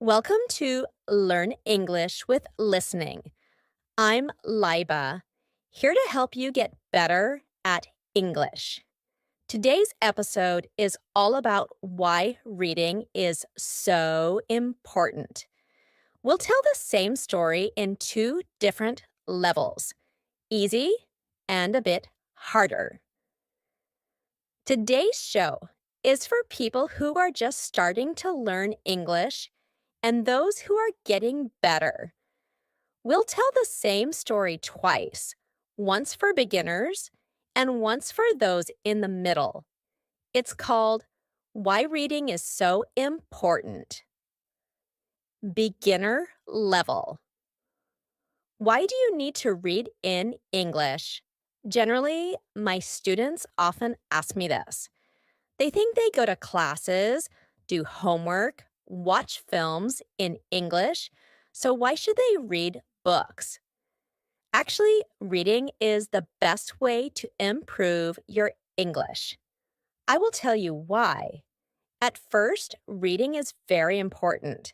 Welcome to Learn English with Listening. I'm Liba, here to help you get better at English. Today's episode is all about why reading is so important. We'll tell the same story in two different levels, easy and a bit harder. Today's show is for people who are just starting to learn English and those who are getting better. We'll tell the same story twice, once for beginners and once for those in the middle. It's called Why Reading is So Important. Beginner level. Why do you need to read in English? Generally, my students often ask me this. They think they go to classes, do homework, watch films in English, so why should they read books? Actually, reading is the best way to improve your English. I will tell you why. At first, reading is very important.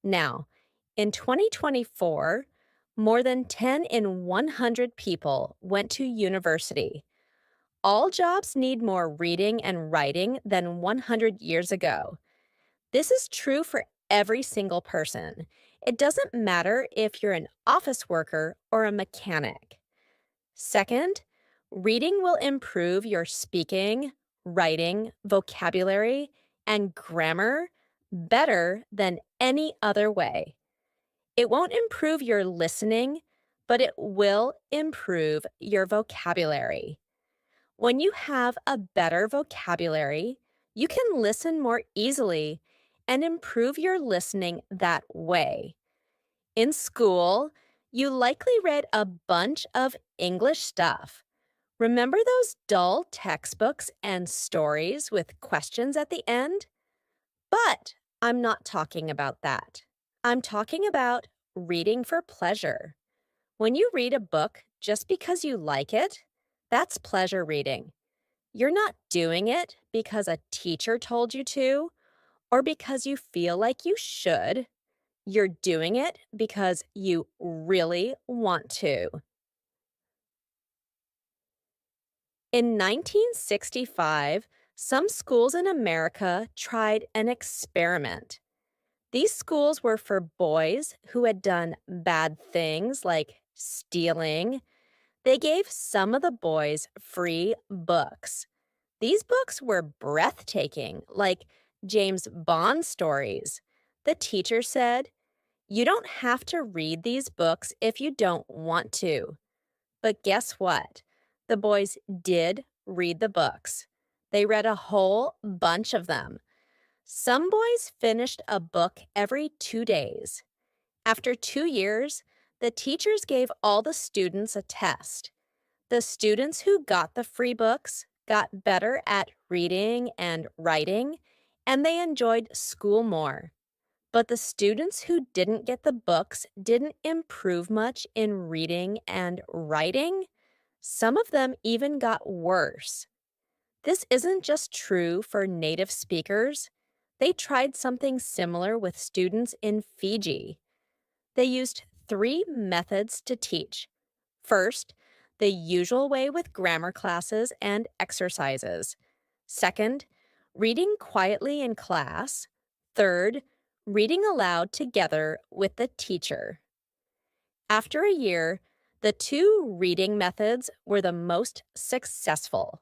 Now, in 2024, more than 10 in 100 people went to university. All jobs need more reading and writing than 100 years ago. This is true for every single person. It doesn't matter if you're an office worker or a mechanic. Second, reading will improve your speaking, writing, vocabulary, and grammar better than any other way. It won't improve your listening, but it will improve your vocabulary. When you have a better vocabulary, you can listen more easily and improve your listening that way. In school, you likely read a bunch of English stuff. Remember those dull textbooks and stories with questions at the end? But I'm not talking about that. I'm talking about reading for pleasure. When you read a book just because you like it, that's pleasure reading. You're not doing it because a teacher told you to or because you feel like you should. You're doing it because you really want to. In 1965, some schools in America tried an experiment. These schools were for boys who had done bad things like stealing. They gave some of the boys free books. These books were breathtaking, like James Bond stories. The teacher said, "You don't have to read these books if you don't want to." But guess what? The boys did read the books. They read a whole bunch of them. Some boys finished a book every 2 days. After 2 years, the teachers gave all the students a test. The students who got the free books got better at reading and writing, and they enjoyed school more. But the students who didn't get the books didn't improve much in reading and writing. Some of them even got worse. This isn't just true for native speakers. They tried something similar with students in Fiji. They used 3 methods to teach. First, the usual way with grammar classes and exercises. Second, reading quietly in class. Third, reading aloud together with the teacher. After a year, the 2 reading methods were the most successful.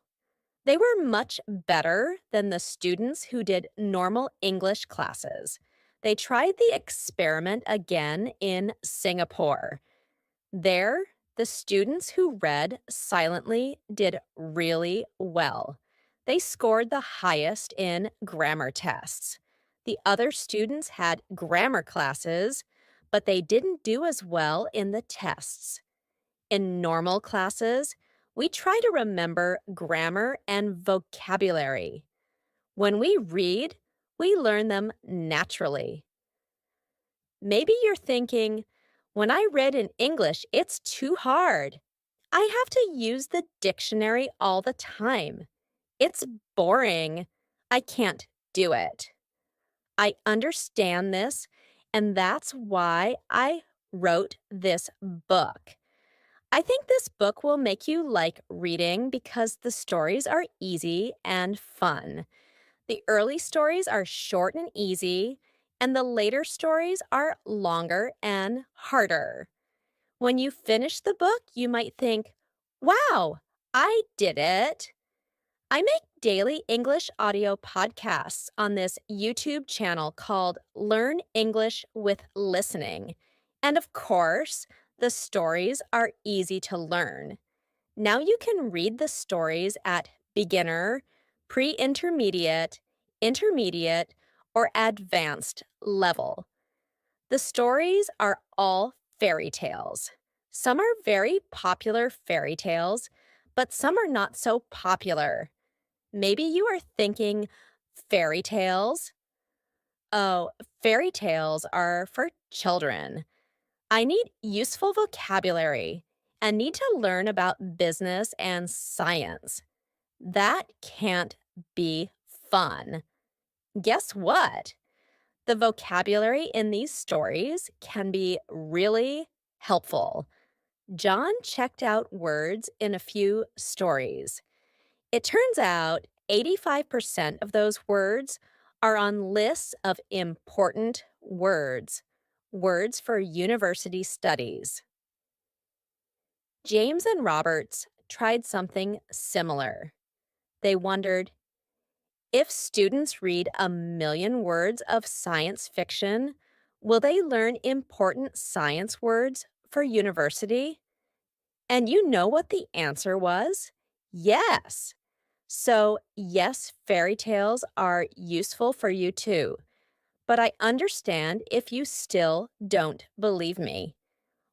They were much better than the students who did normal English classes. They tried the experiment again in Singapore. There, the students who read silently did really well. They scored the highest in grammar tests. The other students had grammar classes, but they didn't do as well in the tests. In normal classes, we try to remember grammar and vocabulary. When we read, we learn them naturally. Maybe you're thinking, when I read in English, it's too hard. I have to use the dictionary all the time. It's boring. I can't do it. I understand this, and that's why I wrote this book. I think this book will make you like reading because the stories are easy and fun. The early stories are short and easy, and the later stories are longer and harder. When you finish the book, you might think, wow, I did it. I make daily English audio podcasts on this YouTube channel called Learn English with Listening. And of course, the stories are easy to learn. Now you can read the stories at beginner, pre-intermediate, intermediate, or advanced level. The stories are all fairy tales. Some are very popular fairy tales, but some are not so popular. Maybe you are thinking, fairy tales? Oh, fairy tales are for children. I need useful vocabulary and need to learn about business and science. That can't be fun. Guess what? The vocabulary in these stories can be really helpful. John checked out words in a few stories. It turns out 85% of those words are on lists of important words, words for university studies. James and Roberts tried something similar. They wondered, if students read 1,000,000 words of science fiction, will they learn important science words for university? And you know what the answer was? Yes. So, yes, fairy tales are useful for you too. But I understand if you still don't believe me.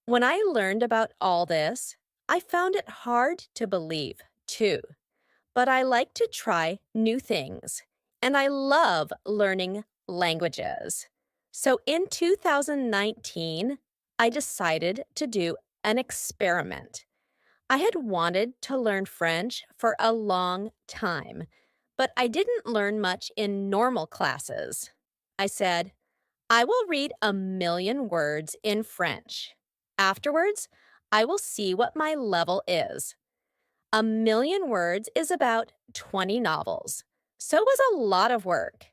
When I learned about all this, I found it hard to believe too. But I like to try new things, and I love learning languages. So in 2019, I decided to do an experiment. I had wanted to learn French for a long time, but I didn't learn much in normal classes. I said, I will read 1,000,000 words in French. Afterwards, I will see what my level is. 1,000,000 words is about 20 novels, so it was a lot of work.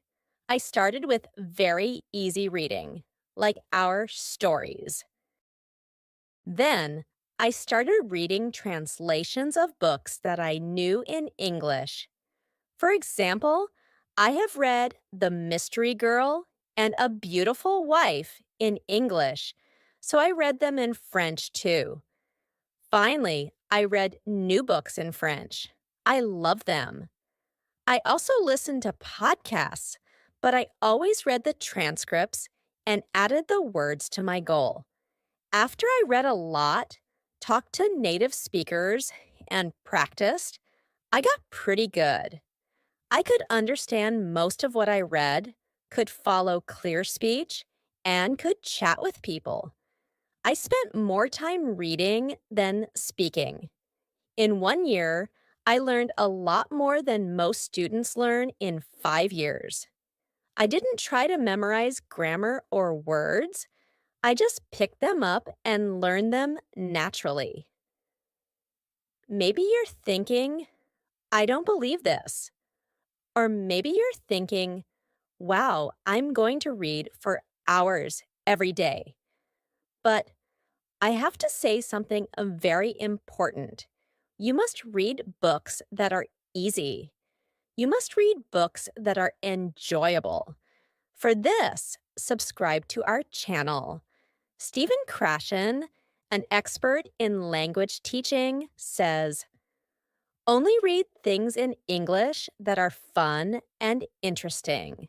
I started with very easy reading, like our stories. Then, I started reading translations of books that I knew in English. For example, I have read The Mystery Girl and A Beautiful Wife in English, so I read them in French too. Finally, I read new books in French. I love them. I also listened to podcasts, but I always read the transcripts and added the words to my goal. After I read a lot, talked to native speakers, and practiced, I got pretty good. I could understand most of what I read, could follow clear speech, and could chat with people. I spent more time reading than speaking. In 1 year, I learned a lot more than most students learn in 5 years. I didn't try to memorize grammar or words. I just picked them up and learned them naturally. Maybe you're thinking, I don't believe this. Or maybe you're thinking, wow, I'm going to read for hours every day. But I have to say something very important. You must read books that are easy. You must read books that are enjoyable. For this, subscribe to our channel. Stephen Krashen, an expert in language teaching, says, only read things in English that are fun and interesting.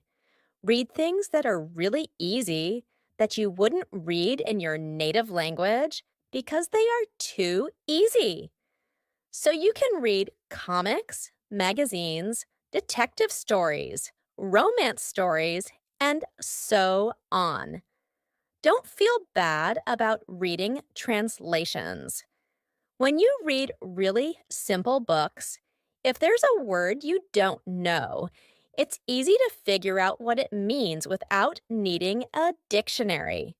Read things that are really easy that you wouldn't read in your native language because they are too easy. So you can read comics, magazines, detective stories, romance stories, and so on. Don't feel bad about reading translations. When you read really simple books, if there's a word you don't know, It's easy to figure out what it means without needing a dictionary.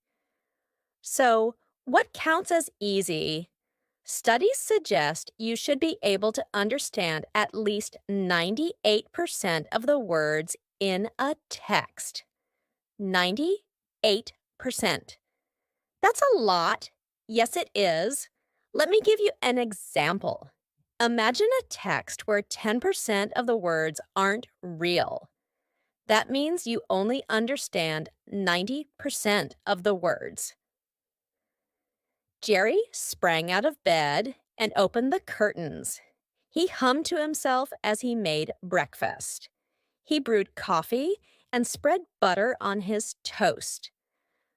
So, what counts as easy? Studies suggest you should be able to understand at least 98% of the words in a text. 98%. That's a lot. Yes, it is. Let me give you an example. Imagine a text where 10% of the words aren't real. That means you only understand 90% of the words. Jerry sprang out of bed and opened the curtains. He hummed to himself as he made breakfast. He brewed coffee and spread butter on his toast.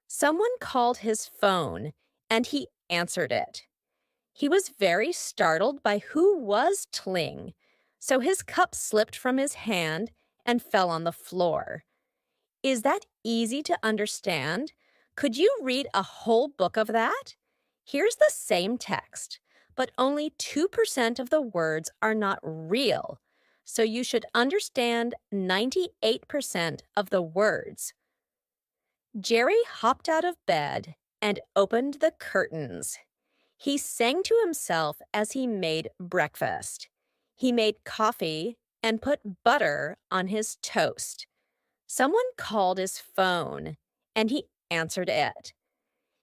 Someone called his phone, and he answered it. He was very startled by who was tling, so his cup slipped from his hand and fell on the floor. Is that easy to understand? Could you read a whole book of that? Here's the same text, but only 2% of the words are not real, so you should understand 98% of the words. Jerry hopped out of bed and opened the curtains. He sang to himself as he made breakfast. He made coffee and put butter on his toast. Someone called his phone, and he answered it.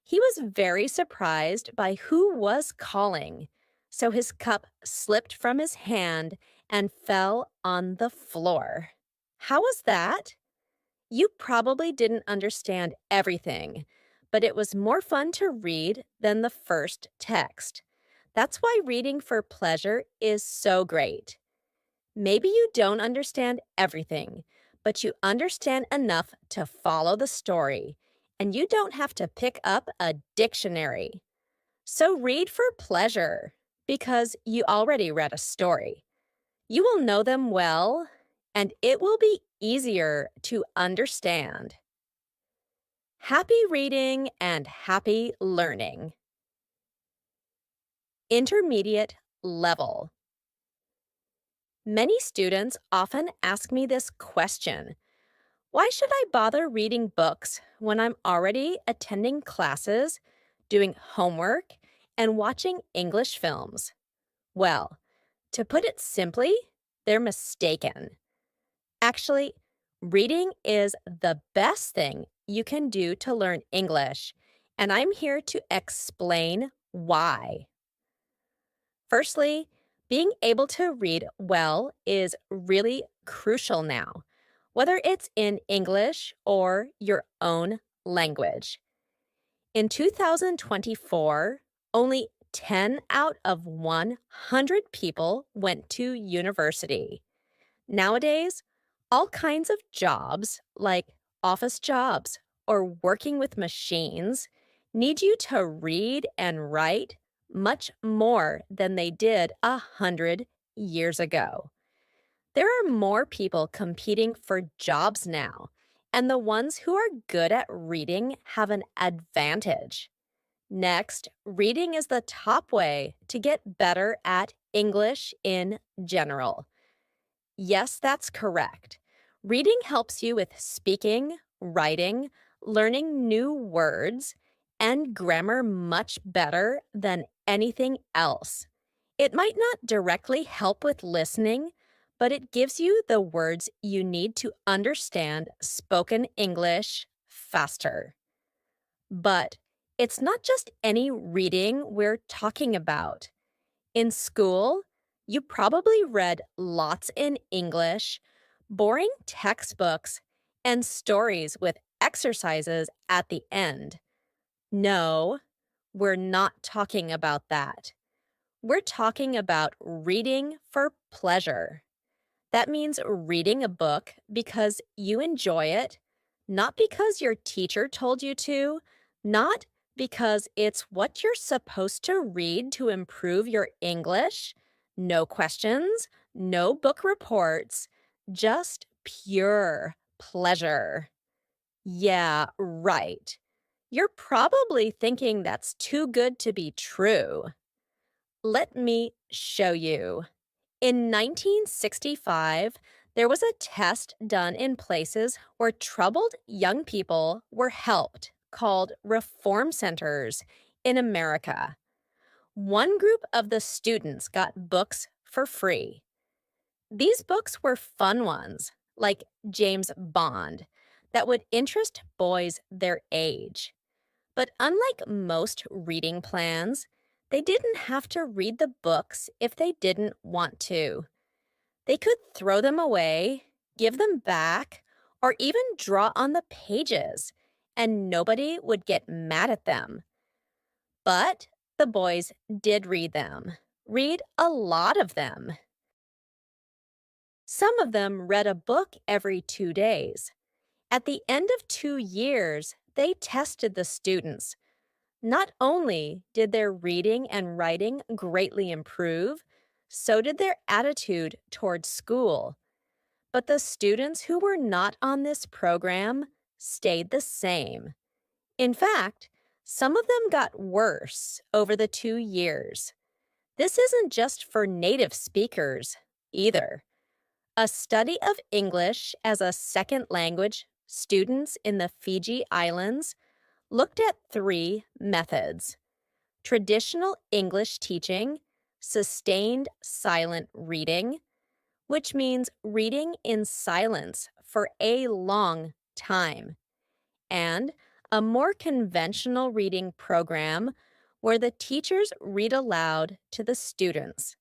He was very surprised by who was calling, so his cup slipped from his hand and fell on the floor. How was that? You probably didn't understand everything, but it was more fun to read than the first text. That's why reading for pleasure is so great. Maybe you don't understand everything, but you understand enough to follow the story, and you don't have to pick up a dictionary. So read for pleasure, because you already read a story. You will know them well, and it will be easier to understand. Happy reading and happy learning. Intermediate level. Many students often ask me this question: why should I bother reading books when I'm already attending classes, doing homework, and watching English films? Well, to put it simply, they're mistaken. Actually, reading is the best thing you can do to learn English, and I'm here to explain why. Firstly, being able to read well is really crucial now, whether it's in English or your own language. In 2024, only 10 out of 100 people went to university. Nowadays, all kinds of jobs, like office jobs or working with machines, need you to read and write much more than they did 100 years ago. There are more people competing for jobs now, and the ones who are good at reading have an advantage. Next, reading is the top way to get better at English in general. Yes, that's correct. Reading helps you with speaking, writing, learning new words, and grammar much better than anything else. It might not directly help with listening, but it gives you the words you need to understand spoken English faster. But it's not just any reading we're talking about. In school, you probably read lots in English, boring textbooks, and stories with exercises at the end. No, we're not talking about that. We're talking about reading for pleasure. That means reading a book because you enjoy it, not because your teacher told you to, not because it's what you're supposed to read to improve your English. No questions, no book reports, just pure pleasure. Yeah, right. You're probably thinking that's too good to be true. Let me show you. In 1965, There was a test done in places where troubled young people were helped, called reform centers in America. One group of the students got books for free. These books were fun ones, like James Bond, that would interest boys their age. But unlike most reading plans, they didn't have to read the books if they didn't want to. They could throw them away, give them back, or even draw on the pages, and nobody would get mad at them. But the boys did read them, read a lot of them. Some of them read a book every 2 days. At the end of 2 years, they tested the students. Not only did their reading and writing greatly improve, so did their attitude toward school. But the students who were not on this program stayed the same. In fact, some of them got worse over the 2 years. This isn't just for native speakers either. A study of English as a second language students in the Fiji Islands looked at 3 methods: traditional English teaching, sustained silent reading, which means reading in silence for a long time, and a more conventional reading program where the teachers read aloud to the students.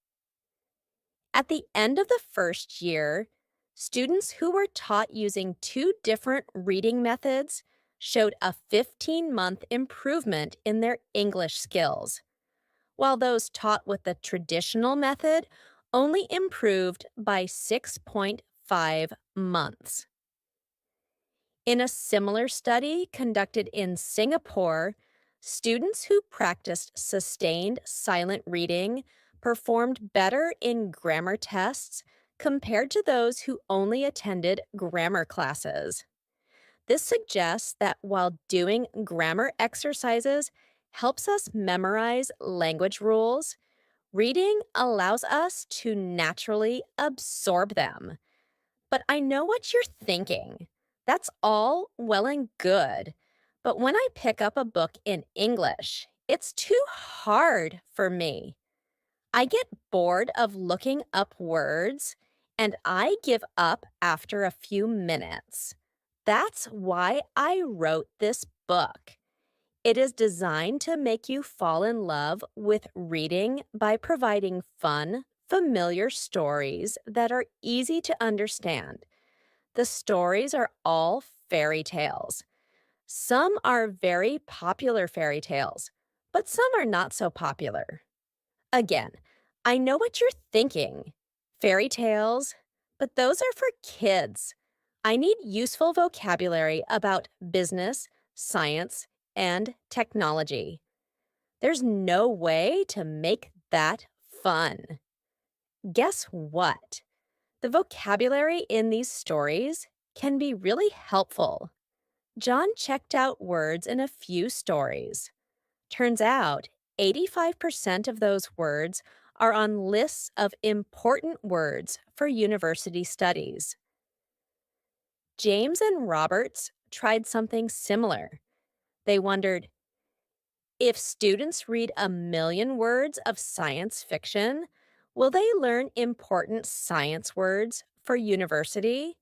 At the end of the first year, students who were taught using 2 different reading methods showed a 15-month improvement in their English skills, while those taught with the traditional method only improved by 6.5 months. In a similar study conducted in Singapore, students who practiced sustained silent reading performed better in grammar tests compared to those who only attended grammar classes. This suggests that while doing grammar exercises helps us memorize language rules, reading allows us to naturally absorb them. But I know what you're thinking. That's all well and good. But when I pick up a book in English, it's too hard for me. I get bored of looking up words, and I give up after a few minutes. That's why I wrote this book. It is designed to make you fall in love with reading by providing fun, familiar stories that are easy to understand. The stories are all fairy tales. Some are very popular fairy tales, but some are not so popular. Again, I know what you're thinking. Fairy tales, but those are for kids. I need useful vocabulary about business, science, and technology. There's no way to make that fun. Guess what? The vocabulary in these stories can be really helpful. John checked out words in a few stories. Turns out 85% of those words are on lists of important words for university studies. James and Roberts tried something similar. They wondered, if students read 1 million words of science fiction, will they learn important science words for university?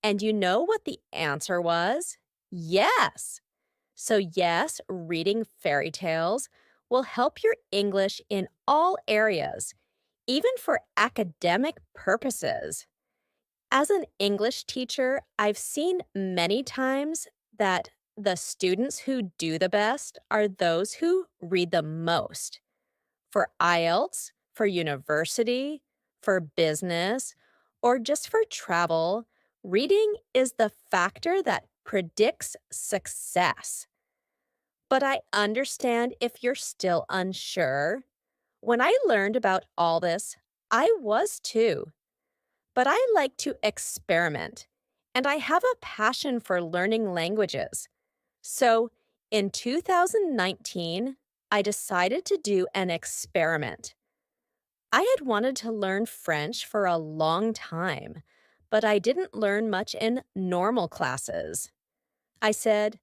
And you know what the answer was? Yes! So yes, reading fairy tales will help your English in all areas, even for academic purposes. As an English teacher, I've seen many times that the students who do the best are those who read the most. For IELTS, for university, for business, or just for travel, reading is the factor that predicts success. But I understand if you're still unsure. When I learned about all this, I was too. But I like to experiment, and I have a passion for learning languages. So, in 2019, I decided to do an experiment. I had wanted to learn French for a long time, but I didn't learn much in normal classes. I said,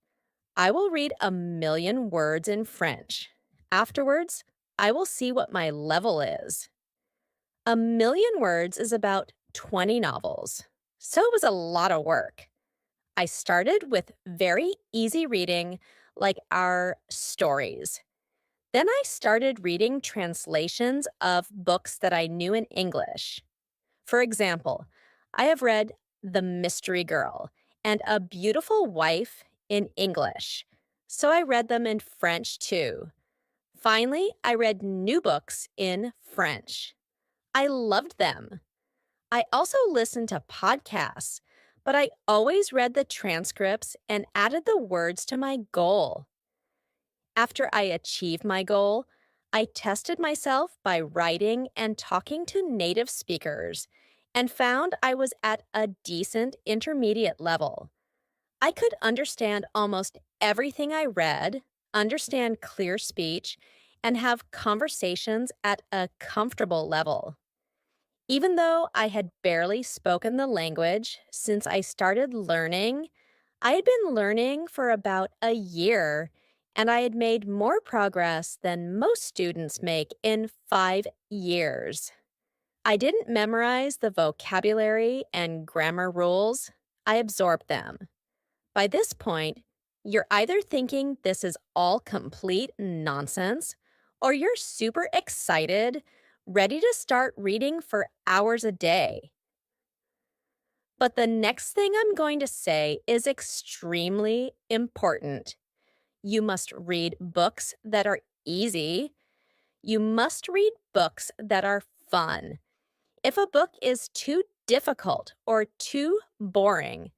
I will read 1,000,000 words in French. Afterwards, I will see what my level is. 1,000,000 words is about 20 novels, so it was a lot of work. I started with very easy reading, like our stories. Then I started reading translations of books that I knew in English. For example, I have read The Mystery Girl and A Beautiful Wife in English, so I read them in French too. Finally, I read new books in French. I loved them. I also listened to podcasts, but I always read the transcripts and added the words to my goal. After I achieved my goal, I tested myself by writing and talking to native speakers and found I was at a decent intermediate level. I could understand almost everything I read, understand clear speech, and have conversations at a comfortable level. Even though I had barely spoken the language since I started learning, I had been learning for about a year, and I had made more progress than most students make in 5 years. I didn't memorize the vocabulary and grammar rules, I absorbed them. By this point, you're either thinking this is all complete nonsense, or you're super excited, ready to start reading for hours a day. But the next thing I'm going to say is extremely important. You must read books that are easy. You must read books that are fun. If a book is too difficult or too boring,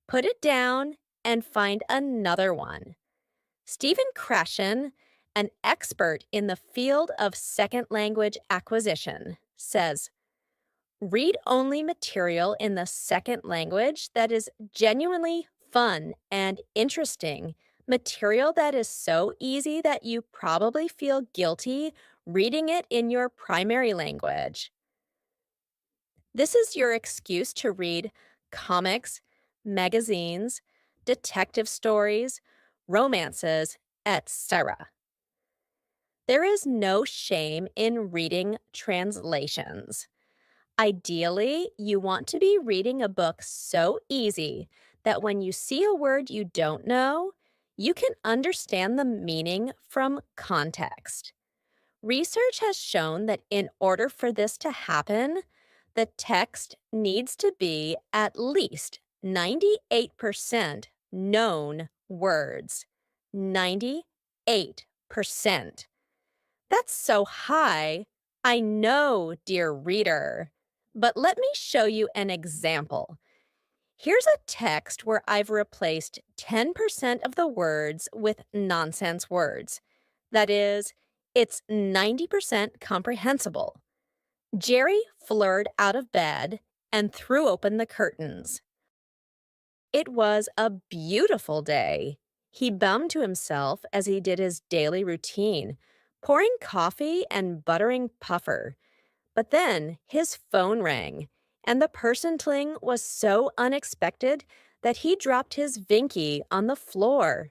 put it down and find another one. Stephen Krashen, an expert in the field of second language acquisition, says, read only material in the second language that is genuinely fun and interesting, material that is so easy that you probably feel guilty reading it in your primary language. This is your excuse to read comics, magazines, detective stories, romances, etc. There is no shame in reading translations. Ideally, you want to be reading a book so easy that when you see a word you don't know, you can understand the meaning from context. Research has shown that in order for this to happen, the text needs to be at least 98% known words. 98%. That's so high. I know, dear reader. But let me show you an example. Here's a text where I've replaced 10% of the words with nonsense words. That is, it's 90% comprehensible. Jerry flirted out of bed and threw open the curtains. It was a beautiful day. He bummed to himself as he did his daily routine, pouring coffee and buttering puffer. But then his phone rang, and the person tling was so unexpected that he dropped his Vinky on the floor.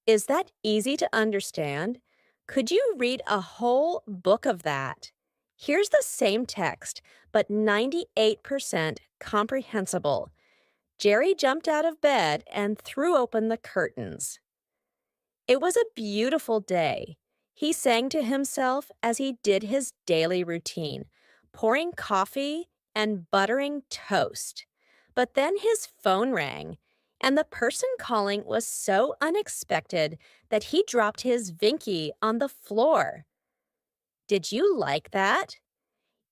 Is that easy to understand? Could you read a whole book of that? Here's the same text, but 98% comprehensible. Jerry jumped out of bed and threw open the curtains. It was a beautiful day. He sang to himself as he did his daily routine, pouring coffee and buttering toast. But then his phone rang, and the person calling was so unexpected that he dropped his Vinky on the floor. Did you like that?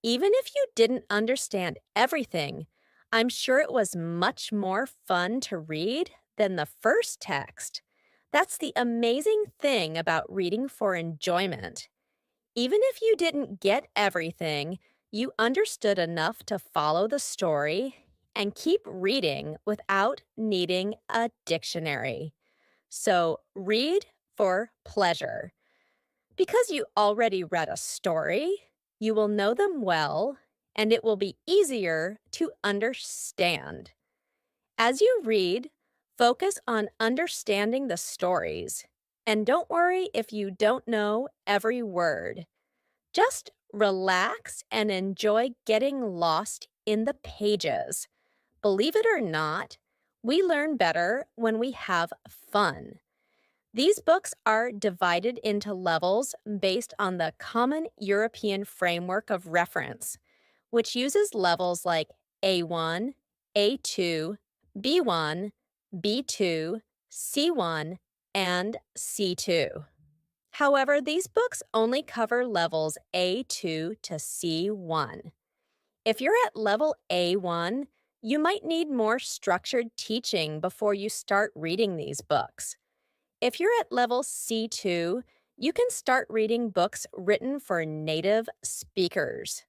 Even if you didn't understand everything, I'm sure it was much more fun to read than the first text. That's the amazing thing about reading for enjoyment. Even if you didn't get everything, you understood enough to follow the story and keep reading without needing a dictionary. So read for pleasure. Because you already read a story, you will know them well, and it will be easier to understand. As you read, focus on understanding the stories. And don't worry if you don't know every word. Just relax and enjoy getting lost in the pages. Believe it or not, we learn better when we have fun. These books are divided into levels based on the Common European Framework of Reference, which uses levels like A1, A2, B1, B2, C1, and C2. However, these books only cover levels A2 to C1. If you're at level A1, you might need more structured teaching before you start reading these books. If you're at level C2, you can start reading books written for native speakers.